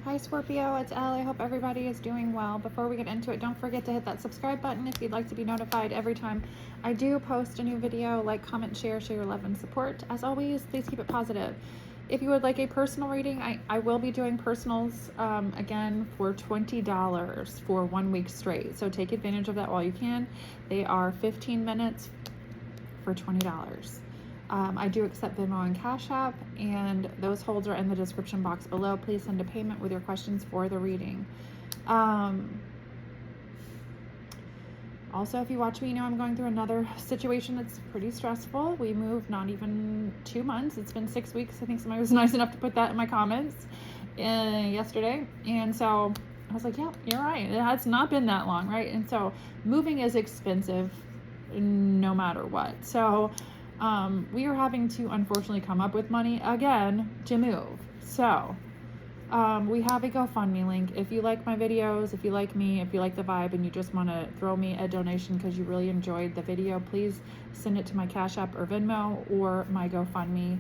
Hi Scorpio, it's Elle. I hope everybody is doing well. Before we get into it, don't forget to hit that subscribe button if you'd like to be notified every time I do post a new video. Like, comment, share your love and support. As always, please keep it positive. If you would like a personal reading, I will be doing personals again for $20 for 1 week straight. So take advantage of that while you can. They are 15 minutes for $20. I do accept Venmo and Cash App, and those holds are in the description box below. Please send a payment with your questions for the reading. Also, if you watch me, you know I'm going through another situation that's pretty stressful. We moved not even 2 months. It's been 6 weeks. I think somebody was nice enough to put that in my comments yesterday. And so I was like, yeah, you're right. It has not been that long, right? And so moving is expensive no matter what. So we are having to unfortunately come up with money again to move. So we have a GoFundMe link. If you like my videos, if you like me, if you like the vibe and you just want to throw me a donation because you really enjoyed the video, please send it to my Cash App or Venmo or my GoFundMe.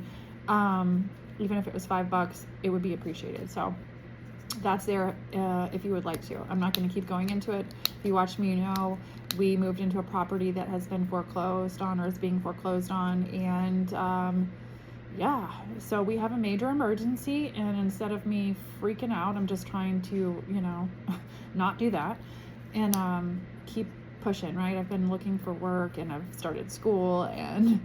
Even if it was $5, it would be appreciated. So that's there if you would like to. I'm not going to keep going into it. If you watch me, you know we moved into a property that has been foreclosed on or is being foreclosed on, and yeah, so we have a major emergency, and instead of me freaking out, I'm just trying to, you know, not do that and keep pushing, right? I've been looking for work and I've started school, and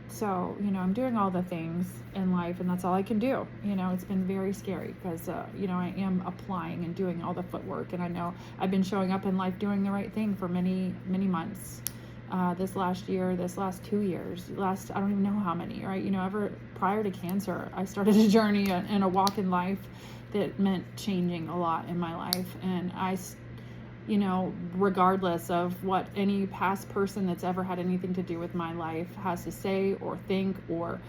so, you know, I'm doing all the things in life, and that's all I can do. You know, it's been very scary because, you know, I am applying and doing all the footwork, and I know I've been showing up in life doing the right thing for many, many months. This last year, this last 2 years, I don't even know how many, right? You know, ever prior to cancer, I started a journey and a walk in life that meant changing a lot in my life. And you know, regardless of what any past person that's ever had anything to do with my life has to say or think or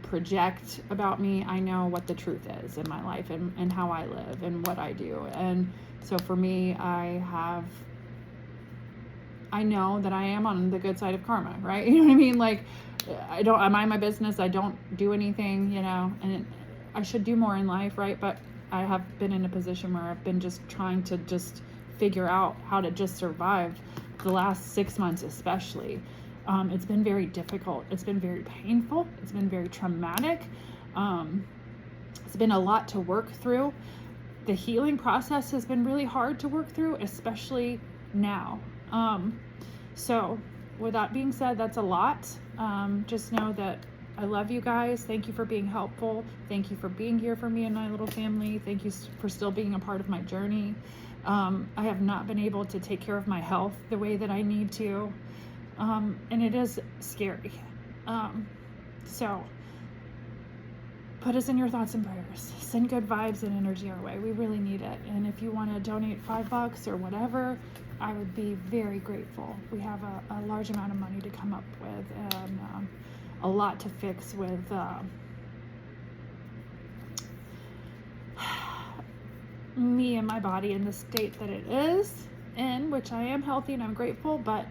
project about me, I know what the truth is in my life and how I live and what I do. And so for me, I know that I am on the good side of karma, right? You know what I mean? Like, I mind my business. I don't do anything, you know, and I should do more in life, right? But I have been in a position where I've been just trying to just figure out how to just survive the last 6 months, especially. It's been very difficult. It's been very painful. It's been very traumatic. It's been a lot to work through. The healing process has been really hard to work through, especially now. So with that being said, that's a lot. Just know that I love you guys. Thank you for being helpful. Thank you for being here for me and my little family. Thank you for still being a part of my journey. I have not been able to take care of my health the way that I need to. And it is scary. So put us in your thoughts and prayers. Send good vibes and energy our way. We really need it. And if you want to donate $5 or whatever, I would be very grateful. We have a large amount of money to come up with, and a lot to fix with me and my body in the state that it is in, which I am healthy and I'm grateful, but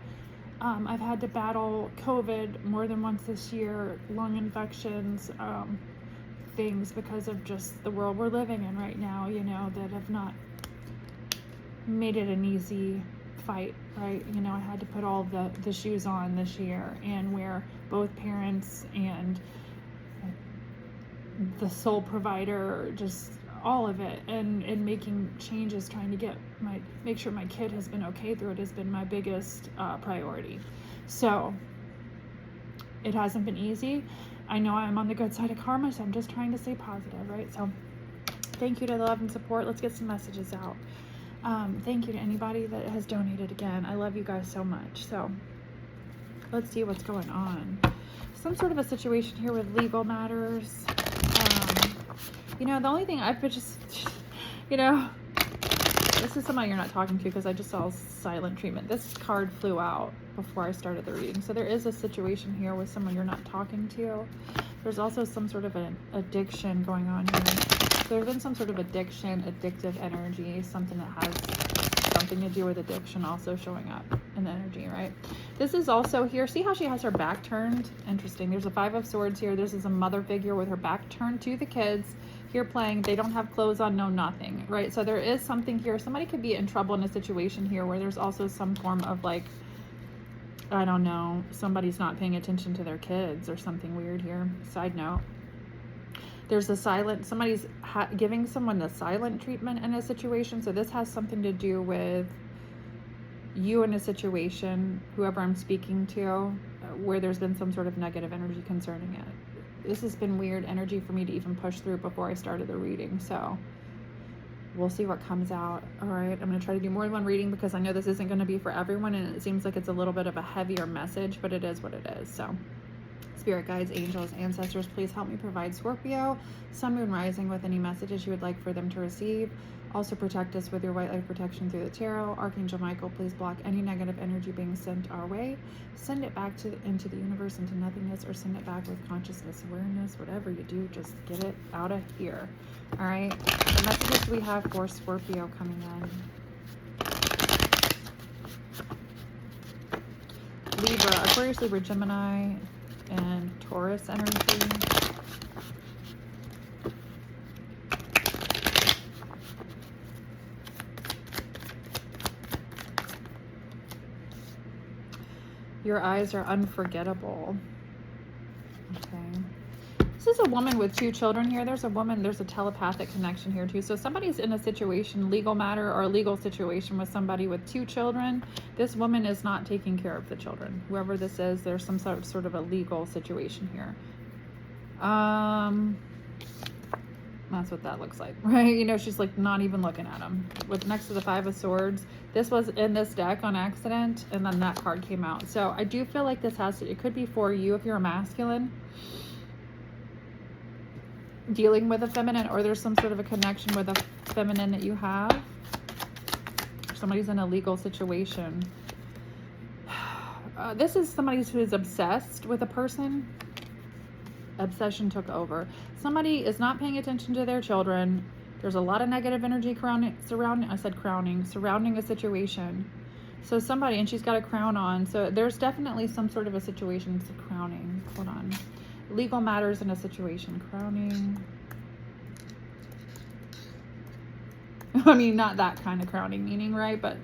I've had to battle COVID more than once this year, lung infections, things because of just the world we're living in right now, you know, that have not made it an easy fight, right? You know, I had to put all the shoes on this year and wear both parents and the sole provider, just all of it, and making changes, trying to make sure my kid has been okay through it has been my biggest priority. So it hasn't been easy. I know I'm on the good side of karma, so I'm just trying to stay positive, right? So thank you to the love and support. Let's get some messages out. Thank you to anybody that has donated again. I love you guys so much. So let's see what's going on. Some sort of a situation here with legal matters. You know, the only thing I've been just, you know, this is somebody you're not talking to because I just saw silent treatment. This card flew out before I started the reading. So there is a situation here with someone you're not talking to. There's also some sort of an addiction going on here. So there's been some sort of addiction, addictive energy, something that has something to do with addiction also showing up in energy, right? This is also here. See how she has her back turned? Interesting. There's a 5 of Swords here. This is a mother figure with her back turned to the kids. Here playing. They don't have clothes on, no nothing, right? So there is something here. Somebody could be in trouble in a situation here where there's also some form of like, I don't know, somebody's not paying attention to their kids or something weird here. Side note. There's a silent, somebody's giving someone the silent treatment in a situation. So this has something to do with you in a situation, whoever I'm speaking to, where there's been some sort of negative energy concerning it. This has been weird energy for me to even push through before I started the reading. So we'll see what comes out. All right, I'm going to try to do more than one reading because I know this isn't going to be for everyone, and it seems like it's a little bit of a heavier message, but it is what it is. So spirit guides, angels, ancestors, please help me provide Scorpio, sun, moon, rising with any messages you would like for them to receive. Also protect us with your white light protection through the tarot. Archangel Michael, please block any negative energy being sent our way. Send it back into the universe, into nothingness, or send it back with consciousness, awareness, whatever you do, just get it out of here. All right, the messages we have for Scorpio coming in. Libra, Aquarius, Libra, Gemini, and Taurus energy. Your eyes are unforgettable. Okay. This is a woman with 2 children here. There's a woman, there's a telepathic connection here too. So somebody's in a situation, legal matter or a legal situation with somebody with 2 children. This woman is not taking care of the children. Whoever this is, there's some sort of a legal situation here. That's what that looks like, right? You know, she's like not even looking at him. With next to the 5 of Swords, this was in this deck on accident, and then that card came out. So I do feel like this has to, it could be for you if you're a masculine, dealing with a feminine, or there's some sort of a connection with a feminine that you have. Somebody's in a legal situation. This is somebody who is obsessed with a person. Obsession took over. Somebody is not paying attention to their children. There's a lot of negative energy surrounding a situation. So somebody, and she's got a crown on. So there's definitely some sort of a situation. It's a crowning. Hold on. Legal matters in a situation. Crowning. I mean, not that kind of crowning meaning, right? But,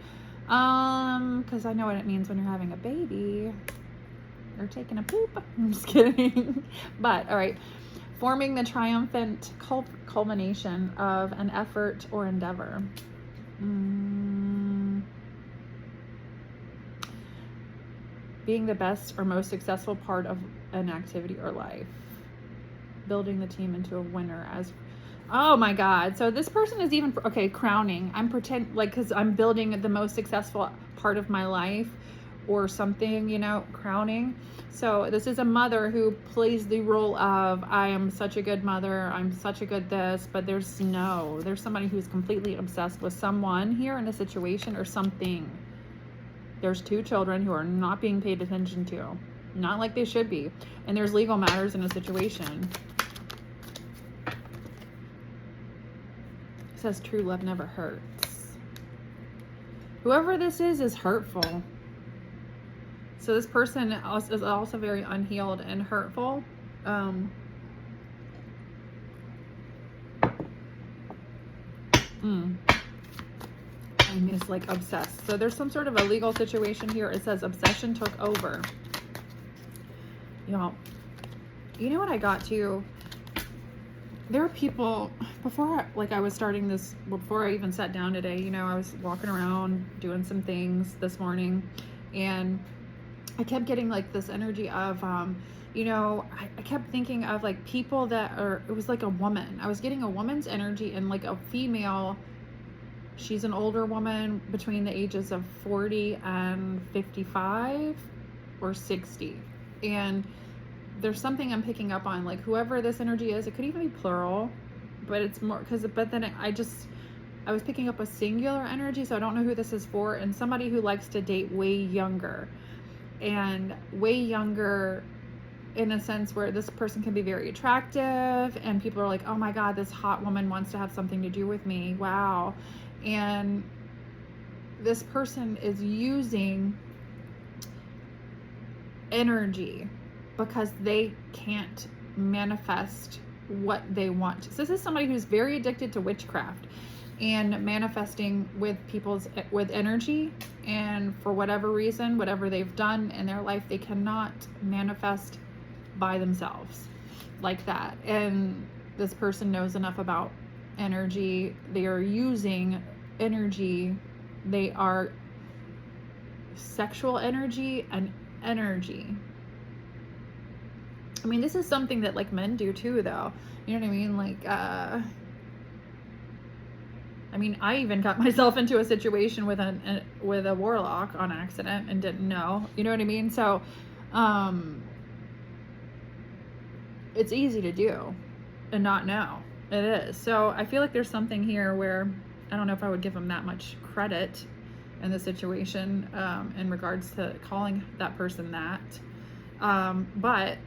because I know what it means when you're having a baby. Or taking a poop. I'm just kidding. But all right, forming the triumphant culmination of an effort or endeavor. Being the best or most successful part of an activity or life. Building the team into a winner as, oh my God. So this person is even, okay, crowning. I'm because I'm building the most successful part of my life or something, you know, crowning. So this is a mother who plays the role of, I am such a good mother, I'm such a good this, but there's somebody who's completely obsessed with someone here in a situation or something. There's 2 children who are not being paid attention to, not like they should be. And there's legal matters in a situation. It says true love never hurts. Whoever this is hurtful. So this person is also very unhealed and hurtful. And is like obsessed. So there's some sort of a legal situation here. It says obsession took over. Y'all, you know what I got to? There are people, before I was starting this, before I even sat down today, you know, I was walking around doing some things this morning, and I kept getting like this energy of, you know, I kept thinking of like people that are, it was like a woman. I was getting a woman's energy and like a female, she's an older woman between the ages of 40 and 55 or 60. And there's something I'm picking up on, like whoever this energy is, it could even be plural, but it's more, but then I was picking up a singular energy, so I don't know who this is for, and somebody who likes to date way younger. And way younger in a sense where this person can be very attractive and people are like, oh my God, this hot woman wants to have something to do with me. Wow. And this person is using energy because they can't manifest what they want. So this is somebody who's very addicted to witchcraft and manifesting with energy, and for whatever reason, whatever they've done in their life, they cannot manifest by themselves like that. And this person knows enough about energy. They are using energy. They are sexual energy and energy. I mean, this is something that like men do too, though. You know what I mean? Like, I mean, I even got myself into a situation with a warlock on accident and didn't know. You know what I mean? So, it's easy to do and not know. It is. So I feel like there's something here where I don't know if I would give them that much credit in the situation, in regards to calling that person that. But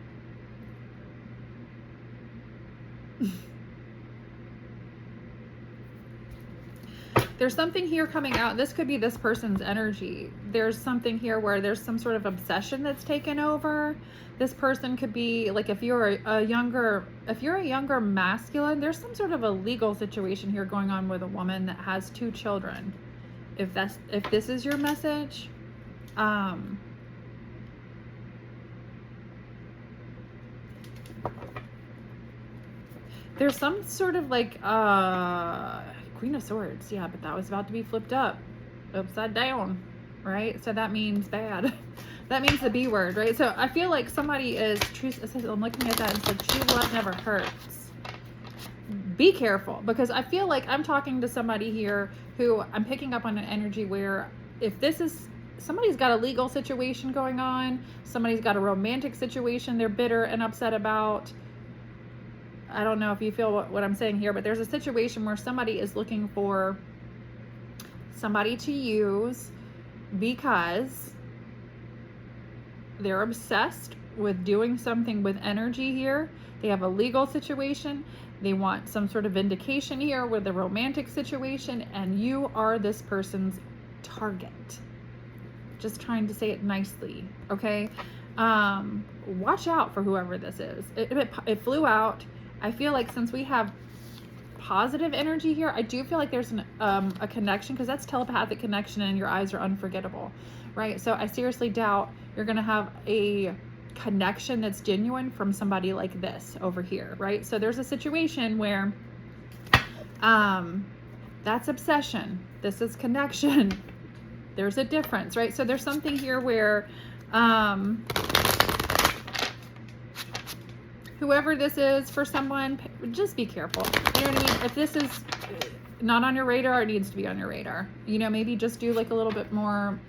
there's something here coming out. This could be this person's energy. There's something here where there's some sort of obsession that's taken over. This person could be like, if you're a younger masculine, there's some sort of a legal situation here going on with a woman that has 2 children. If this is your message, there's some sort of like Queen of Swords, yeah, but that was about to be flipped upside down, right? So that means bad. That means the B word, right? So I feel like somebody is true. I'm looking at that and it's like, true love never hurts. Be careful, because I feel like I'm talking to somebody here who I'm picking up on an energy where if this is somebody's got a legal situation going on, somebody's got a romantic situation they're bitter and upset about. I don't know if you feel what I'm saying here, but there's a situation where somebody is looking for somebody to use because they're obsessed with doing something with energy here. They have a legal situation. They want some sort of vindication here with a romantic situation, and you are this person's target. Just trying to say it nicely, okay? Watch out for whoever this is. It flew out. I feel like since we have positive energy here, I do feel like there's a connection, because that's telepathic connection and your eyes are unforgettable, right? So I seriously doubt you're going to have a connection that's genuine from somebody like this over here, right? So there's a situation where that's obsession. This is connection. There's a difference, right? So there's something here where whoever this is for someone, just be careful. You know what I mean? If this is not on your radar, it needs to be on your radar. You know, maybe just do like a little bit more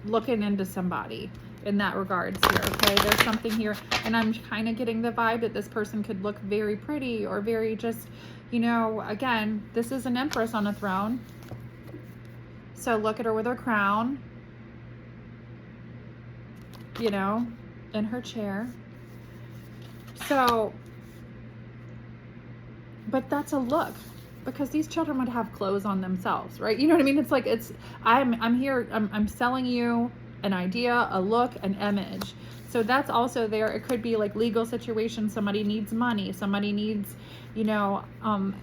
looking into somebody in that regards here, okay? There's something here, and I'm kind of getting the vibe that this person could look very pretty or very just, you know, again, this is an empress on a throne. So look at her with her crown, you know, in her chair. So, but that's a look, because these children would have clothes on themselves, right? You know what I mean? It's like, I'm here, I'm selling you an idea, a look, an image. So that's also there. It could be like legal situation. Somebody needs money. Somebody needs, you know,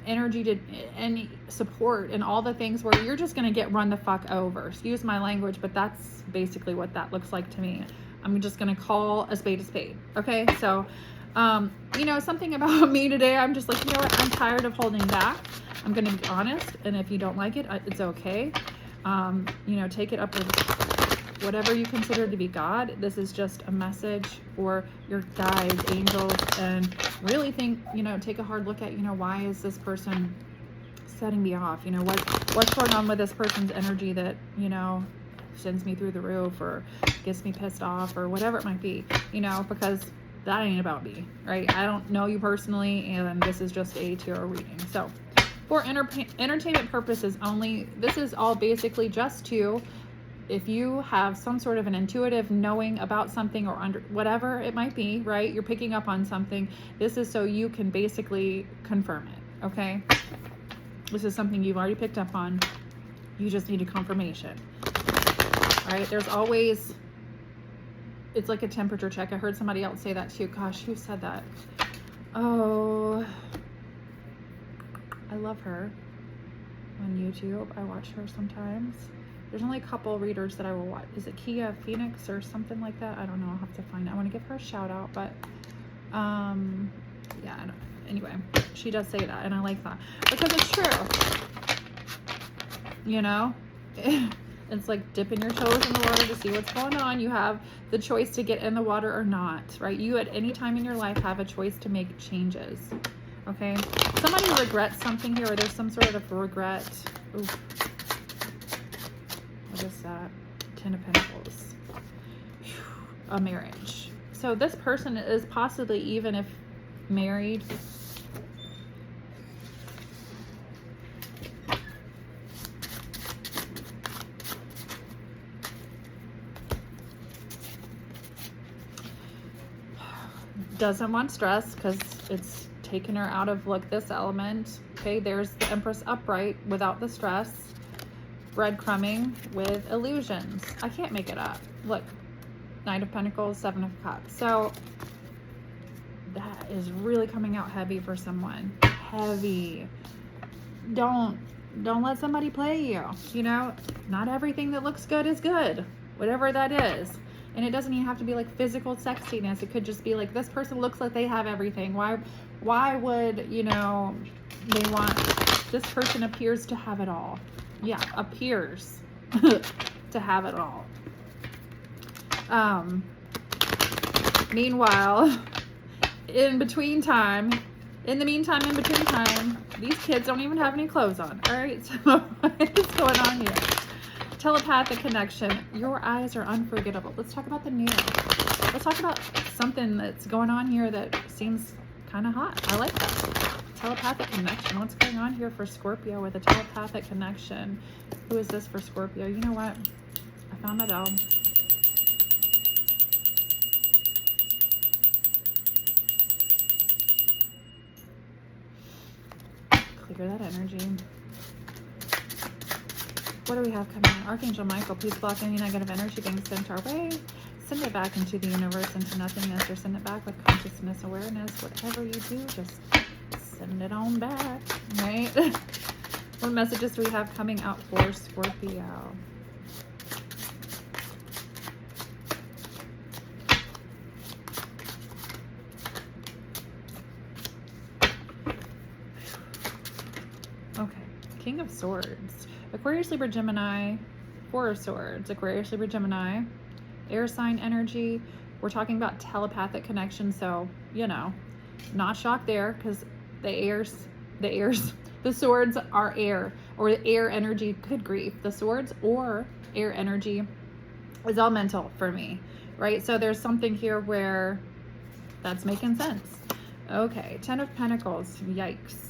energy to and support and all the things where you're just going to get run the fuck over. Excuse my language, but that's basically what that looks like to me. I'm just going to call a spade a spade. Okay. So, you know, something about me today, I'm just like, you know what? I'm tired of holding back. I'm going to be honest. And if you don't like it, it's okay. You know, take it up with whatever you consider to be God. This is just a message for your guides, angels, and really think, you know, take a hard look at, you know, why is this person setting me off? You know, what's going on with this person's energy that, you know, sends me through the roof or gets me pissed off or whatever it might be, you know, because that ain't about me, right? I don't know you personally, and this is just a tarot reading. So for entertainment purposes only, this is all basically just to if you have some sort of an intuitive knowing about something, or under whatever it might be, right? You're picking up on something. This is so you can basically confirm it, okay? This is something you've already picked up on. You just need a confirmation. All right, there's always, it's like a temperature check. I heard somebody else say that too. Gosh, who said that? Oh, I love her on YouTube. I watch her sometimes. There's only a couple readers that I will watch. Is it Kia Phoenix or something like that? I don't know. I'll have to find it. I want to give her a shout out, but yeah, anyway, she does say that, and I like that because it's true. You know, it's like dipping your toes in the water to see what's going on. You have the choice to get in the water or not, right? You at any time in your life have a choice to make changes. Okay, somebody regrets something here, or there's some sort of regret. Ooh. What is that? 10 of Pentacles. A marriage. So this person is possibly, even if married, doesn't want stress because it's taken her out of, look, this element. Okay, there's the Empress upright without the stress. Breadcrumbing with illusions. I can't make it up. Look, Knight of Pentacles, 7 of Cups. So that is really coming out heavy for someone. Heavy. Don't let somebody play you. You know, not everything that looks good is good. Whatever that is. And it doesn't even have to be like physical sexiness. It could just be like, this person looks like they have everything. Why would, you know, they want, this person appears to have it all. Yeah, appears to have it all. Meanwhile, in the meantime, these kids don't even have any clothes on. All right, so what's going on here? Telepathic connection. Your eyes are unforgettable. Let's talk about the new. Let's talk about something that's going on here that seems kind of hot. I like that. Telepathic connection. What's going on here for Scorpio with a telepathic connection? Who is this for Scorpio? You know what? I found my bell. Clear that energy. What do we have coming in? Archangel Michael, please block any negative energy being sent our way. Send it back into the universe, into nothingness, or send it back with consciousness, awareness. Whatever you do, just send it on back, right? What messages do we have coming out for Scorpio? Okay, King of Swords. Aquarius, Libra, Gemini, Four of Swords. Aquarius, Libra, Gemini, air sign energy. We're talking about telepathic connection, so, you know, not shocked there, because the swords are air, or air energy. Good grief, the swords or air energy is all mental for me, right? So there's something here where that's making sense. Okay, 10 of Pentacles. Yikes.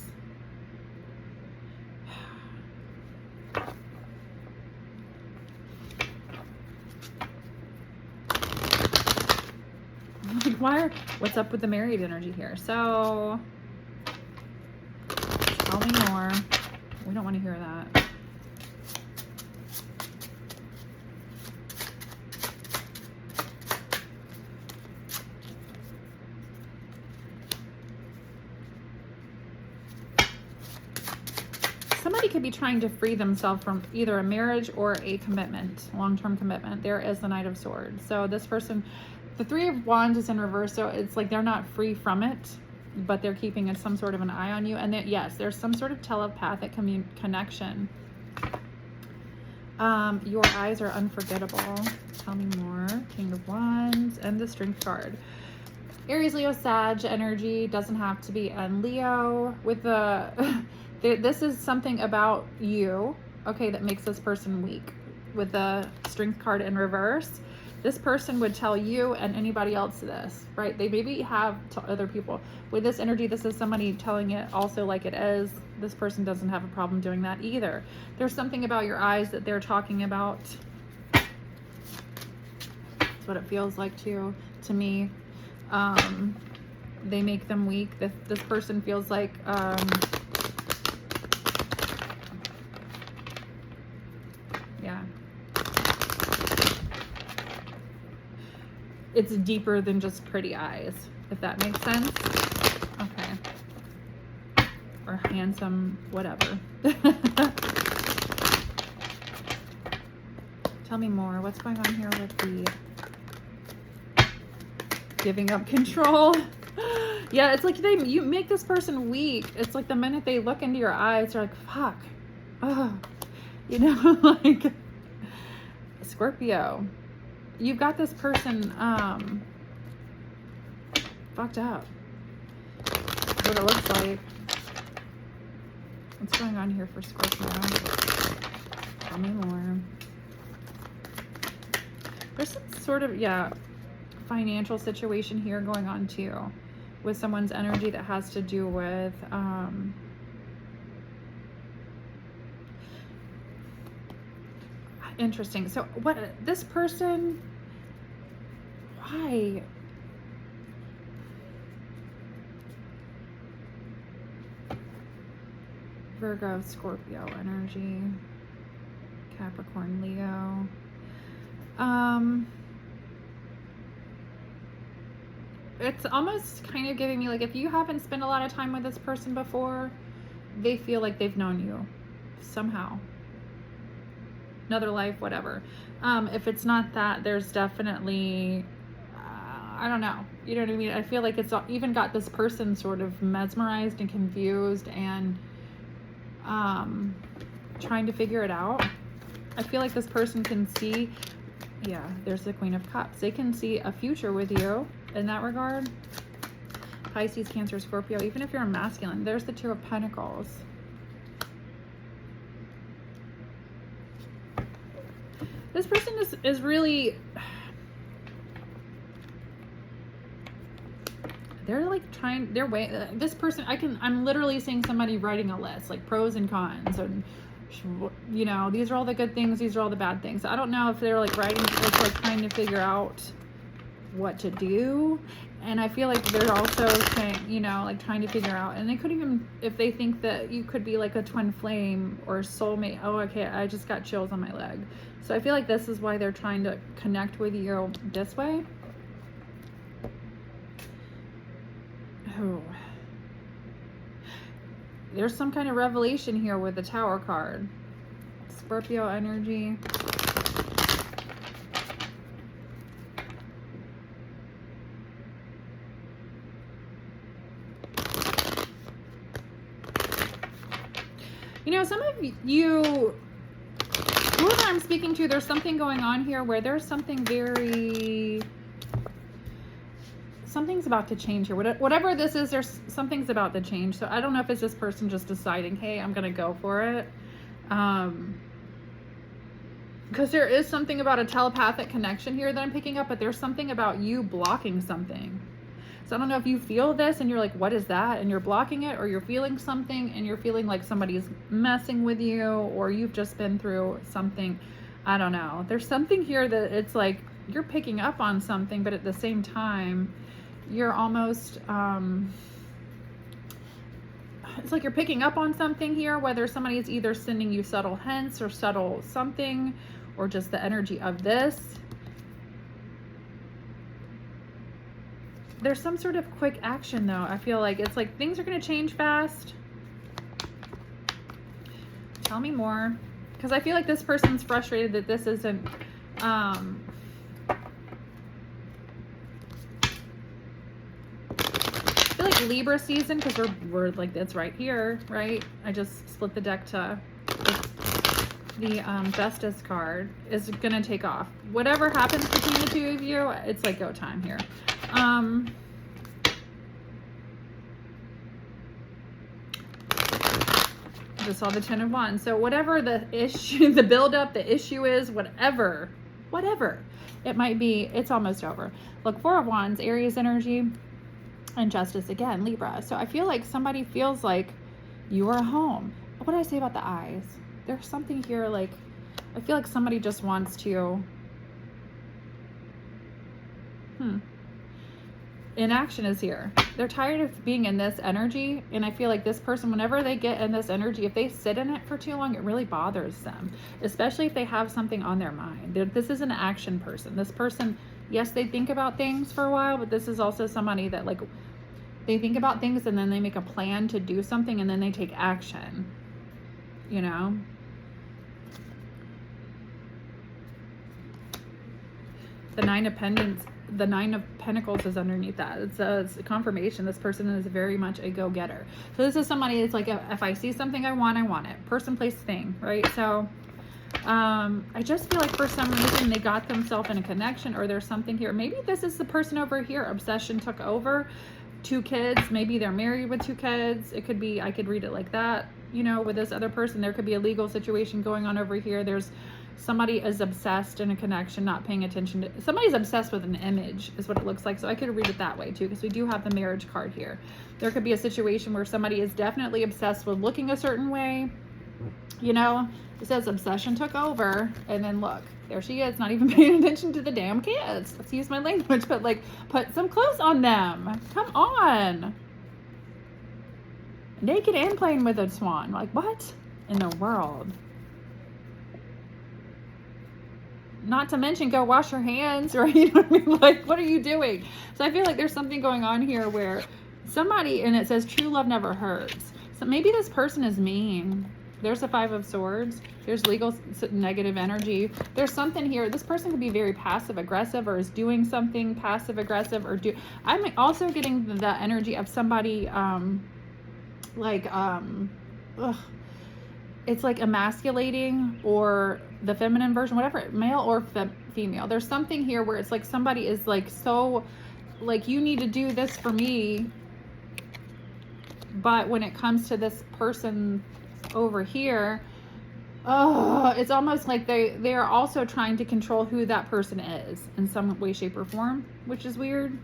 What's up with the married energy here? So tell me more. We don't want to hear that. Somebody could be trying to free themselves from either a marriage or a commitment, long-term commitment. There is the Knight of Swords. So this person, the Three of Wands is in reverse, so it's like they're not free from it, but they're keeping some sort of an eye on you. And that, yes, there's some sort of telepathic connection. Your eyes are unforgettable. Tell me more. King of Wands and the Strength card. Aries, Leo, Sag energy. Doesn't have to be in Leo. With the this is something about you, okay, that makes this person weak. With the Strength card in reverse, this person would tell you and anybody else this, right? They maybe have to other people. With this energy, this is somebody telling it also like it is. This person doesn't have a problem doing that either. There's something about your eyes that they're talking about That's what it feels like to me. They make them weak. This person feels like yeah, it's deeper than just pretty eyes, if that makes sense. Okay. Or handsome, whatever. Tell me more. What's going on here with the giving up control? Yeah, it's like you make this person weak. It's like the minute they look into your eyes, they're like, fuck. Oh. You know, like Scorpio. You've got this person fucked up. That's what it looks like. What's going on here for Scorpio? Tell me more. There's some sort of, yeah, financial situation here going on too, with someone's energy that has to do with interesting. So what this person, why? Virgo, Scorpio energy, Capricorn, Leo. It's almost kind of giving me like, if you haven't spent a lot of time with this person before, they feel like they've known you somehow, another life, whatever. If it's not that, there's definitely I don't know, you know what I mean? I feel like it's even got this person sort of mesmerized and confused and trying to figure it out. I feel like this person can see, yeah, there's the Queen of Cups. They can see a future with you in that regard. Pisces, Cancer, Scorpio, even if you're a masculine, there's the Two of Pentacles. This person is really, they're like trying, they're way, this person, I'm literally seeing somebody writing a list, like pros and cons, and you know, these are all the good things, these are all the bad things. I don't know if they're like writing, it's like trying to figure out what to do. And I feel like they're also saying, you know, like trying to figure out, and they could even, if they think that you could be like a twin flame or soulmate. Oh, okay, I just got chills on my leg. So I feel like this is why they're trying to connect with you this way. Oh. There's some kind of revelation here with the Tower card. Scorpio energy. You know, some of you, whoever I'm speaking to, there's something going on here where there's something very, something's about to change here. Whatever this is, there's something's about to change. So I don't know if it's this person just deciding, hey, I'm going to go for it. Because there is something about a telepathic connection here that I'm picking up, but there's something about you blocking something. So I don't know if you feel this and you're like, what is that? And you're blocking it, or you're feeling something and you're feeling like somebody's messing with you, or you've just been through something. I don't know. There's something here that it's like you're picking up on something, but at the same time, you're almost, it's like you're picking up on something here, whether somebody is either sending you subtle hints or subtle something, or just the energy of this. There's some sort of quick action though. I feel like it's like things are going to change fast. Tell me more. Because I feel like this person's frustrated that this isn't, I feel like Libra season, because we're like, that's right here, right? I just split the deck to the Justice card is going to take off. Whatever happens between the two of you, it's like go time here. Just saw the 10 of Wands. So whatever the issue, the buildup, the issue is, whatever it might be, it's almost over. Look, 4 of Wands, Aries energy, and Justice again, Libra. So I feel like somebody feels like you are home. What did I say about the eyes? There's something here, like I feel like somebody just wants to Inaction is here. They're tired of being in this energy, and I feel like this person, whenever they get in this energy, if they sit in it for too long, it really bothers them, especially if they have something on their mind. This is an action person. This person, yes, they think about things for a while, but this is also somebody that, like, they think about things and then they make a plan to do something and then they take action, you know? The Nine of Pentacles is underneath that. It's a confirmation. This person is very much a go-getter. So this is somebody that's like, if I see something I want it. Person, place, thing, right? So I just feel like for some reason they got themselves in a connection, or there's something here. Maybe this is the person over here. Obsession took over. 2 kids. Maybe they're married with 2 kids. It could be, I could read it like that. You know, with this other person, there could be a legal situation going on over here. There's somebody is obsessed in a connection, not paying attention to, somebody's obsessed with an image is what it looks like. So I could read it that way too, because we do have the marriage card here. There could be a situation where somebody is definitely obsessed with looking a certain way. You know, it says obsession took over, and then look, there she is, not even paying attention to the damn kids. Let's use my language, but like, put some clothes on them. Come on. Naked and playing with a swan. Like, what in the world? Not to mention, go wash your hands, right? You know what I mean? Like, what are you doing? So I feel like there's something going on here where somebody, and it says true love never hurts. So maybe this person is mean. There's the 5 of Swords. There's legal negative energy. There's something here. This person could be very passive aggressive, or is doing something passive aggressive, or I'm also getting the energy of somebody it's like emasculating, or the feminine version, whatever, male or female. There's something here where it's like somebody is like, so like, you need to do this for me, but when it comes to this person over here, it's almost like they are also trying to control who that person is in some way, shape, or form, which is weird.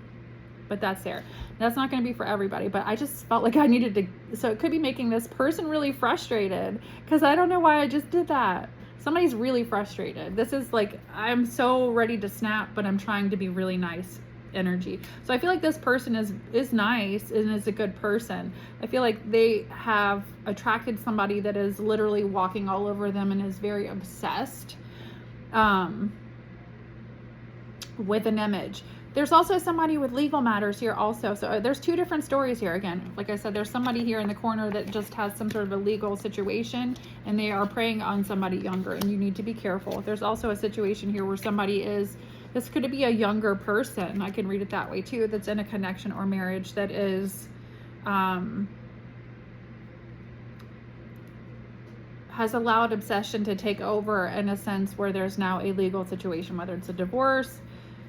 But that's there. That's not going to be for everybody, but I just felt like I needed to, so it could be making this person really frustrated, because I don't know why I just did that. Somebody's really frustrated. This is like, I'm so ready to snap, but I'm trying to be really nice energy. So I feel like this person is nice and is a good person. I feel like they have attracted somebody that is literally walking all over them and is very obsessed with an image. There's also somebody with legal matters here also. So there's 2 different stories here. Again, like I said, there's somebody here in the corner that just has some sort of a legal situation, and they are preying on somebody younger, and you need to be careful. There's also a situation here where somebody is, this could be a younger person, I can read it that way too, that's in a connection or marriage that is has allowed obsession to take over, in a sense where there's now a legal situation, whether it's a divorce,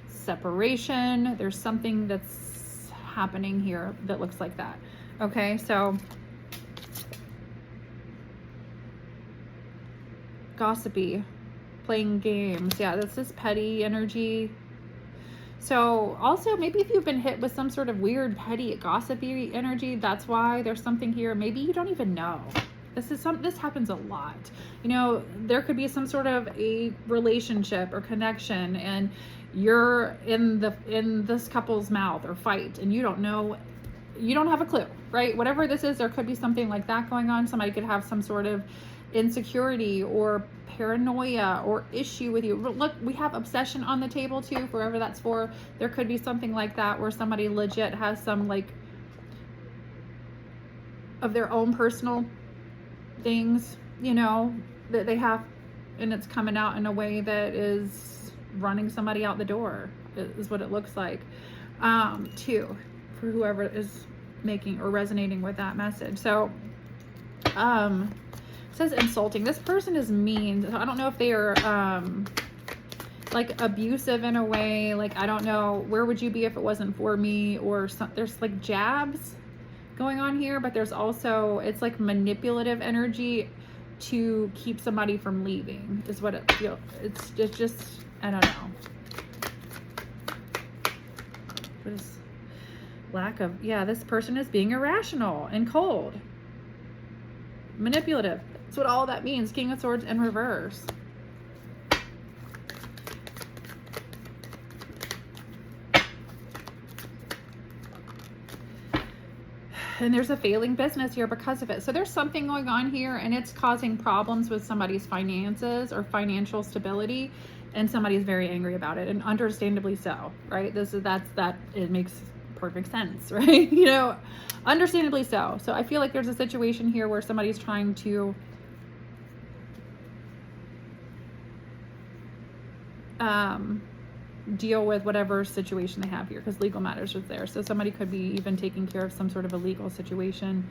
separation. There's something that's happening here that looks like that. Okay, so gossipy, playing games. Yeah, this is petty energy. So also, maybe if you've been hit with some sort of weird, petty, gossipy energy, that's why there's something here. Maybe you don't even know. This happens a lot. You know, there could be some sort of a relationship or connection, and you're in this couple's mouth or fight, and you don't know, you don't have a clue, right? Whatever this is, there could be something like that going on. Somebody could have some sort of insecurity or paranoia or issue with you. Look, we have obsession on the table too, wherever that's for. There could be something like that where somebody legit has some, like, of their own personal things, you know, that they have, and it's coming out in a way that is running somebody out the door, is what it looks like, too, for whoever is making or resonating with that message. So it says insulting. This person is mean. I don't know if they are like abusive in a way, like, I don't know, where would you be if it wasn't for me, or there's like jabs going on here, but there's also, it's like manipulative energy to keep somebody from leaving, is what it feels. It's just I don't know. What is lack of, yeah, this person is being irrational and cold, manipulative. That's what all that means. King of Swords in reverse. And there's a failing business here because of it. So there's something going on here, and it's causing problems with somebody's finances or financial stability, and somebody's very angry about it, and understandably so, right? It makes perfect sense, right? You know, understandably so. So I feel like there's a situation here where somebody's trying to deal with whatever situation they have here, because legal matters is there. So somebody could be even taking care of some sort of a legal situation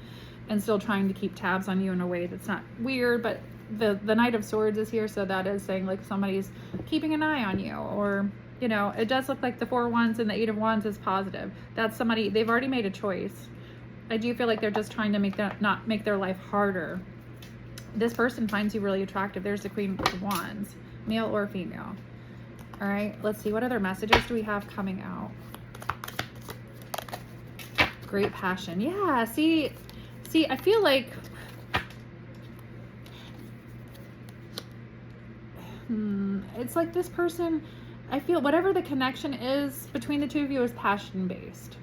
and still trying to keep tabs on you in a way that's not weird. But the Knight of Swords is here, so that is saying like somebody's keeping an eye on you, or you know, it does look like the 4 of Wands and the 8 of Wands is positive. That's somebody, they've already made a choice. I do feel like they're just trying to not make their life harder. This person finds you really attractive. There's the Queen of Wands, male or female. All right, let's see, what other messages do we have coming out? Great passion. Yeah, see, I feel like it's like this person, I feel whatever the connection is between the two of you is passion based.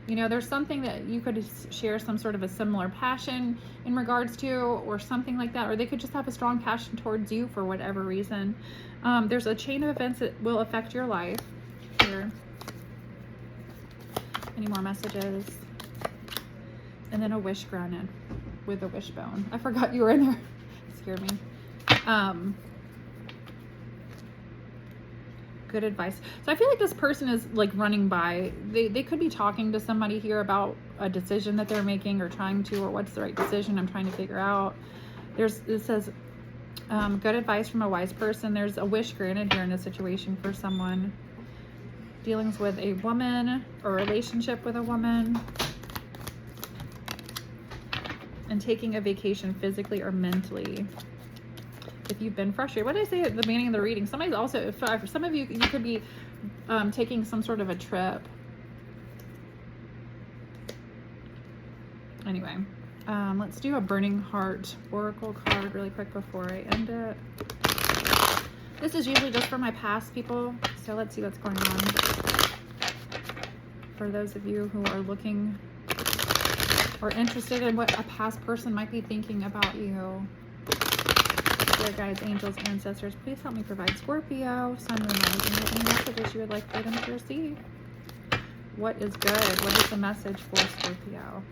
You know, there's something that you could share some sort of a similar passion in regards to, or something like that, or they could just have a strong passion towards you for whatever reason. There's a chain of events that will affect your life here. Any more messages? And then a wish granted with a wishbone. I forgot you were in there. It scared me. Good advice. So I feel like this person is like running by, they could be talking to somebody here about a decision that they're making, or trying to, or what's the right decision I'm trying to figure out. It says good advice from a wise person. There's a wish granted here in a situation for someone. Dealings with a woman, or relationship with a woman. And taking a vacation physically or mentally. If you've been frustrated, what did I say at the beginning of the reading? Somebody's also, for some of you, you could be taking some sort of a trip. Anyway, let's do a Burning Heart Oracle card really quick before I end it. This is usually just for my past people, so let's see what's going on. For those of you who are looking or interested in what a past person might be thinking about you. Dear guides, angels, ancestors, please help me provide Scorpio, Sun, Moon, Rising, any messages you would like for them to receive. What is good? What is the message for Scorpio?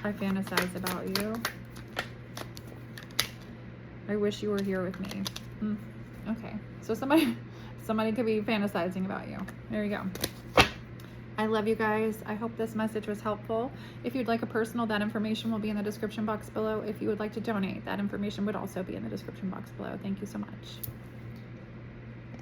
I fantasize about you. I wish you were here with me. Okay, so somebody could be fantasizing about you. There you go. I love you guys. I hope this message was helpful. If you'd like a personal, that information will be in the description box below. If you would like to donate, that information would also be in the description box below. Thank you so much.